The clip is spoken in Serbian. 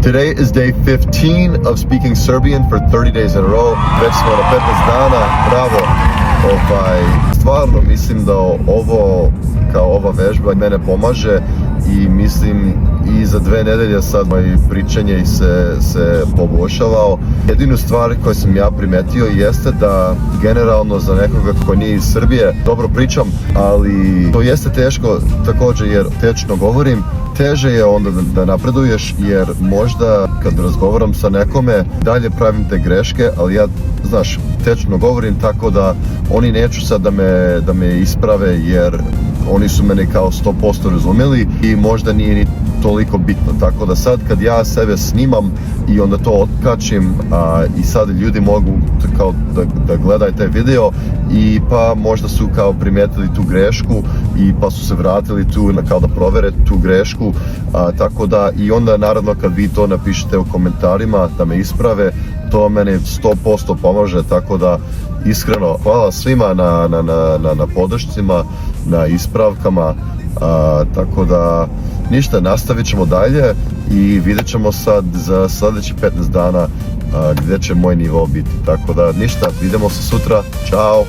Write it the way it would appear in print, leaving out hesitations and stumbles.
Today is day 15 of speaking Serbian for 30 days in a row. Već smo na 15 dana, bravo. Stvarno mislim da ova vežba mene pomaže i mislim i za 2 nedelje sad moje pričanje se poboljšavao. Jedinu stvar koju sam ja primetio jeste da generalno za nekoga ko nije iz Srbije dobro pričam, ali to jeste teško također jer tečno govorim. Teže je onda da napreduješ jer možda kad razgovaram sa nekome dalje pravim te greške, ali ja, znaš, tečno govorim tako da oni neću sad da me isprave jer oni su mene kao 100% razumjeli i možda nije ni toliko bitno, tako da sad kad ja sebe snimam i onda to otkačim i sad ljudi mogu kao da gledaju taj video i pa možda su kao primijetili tu grešku i pa su se vratili tu kao da provere tu grešku, tako da i onda naravno kad vi to napišete u komentarima da me isprave, to mene 100% pomaže, tako da iskreno hvala svima na podršcima, na ispravkama, tako da ništa, nastavit ćemo dalje i vidjet ćemo sad za sljedeći 15 dana gdje će moj nivo biti, tako da ništa, vidimo se sutra, čao!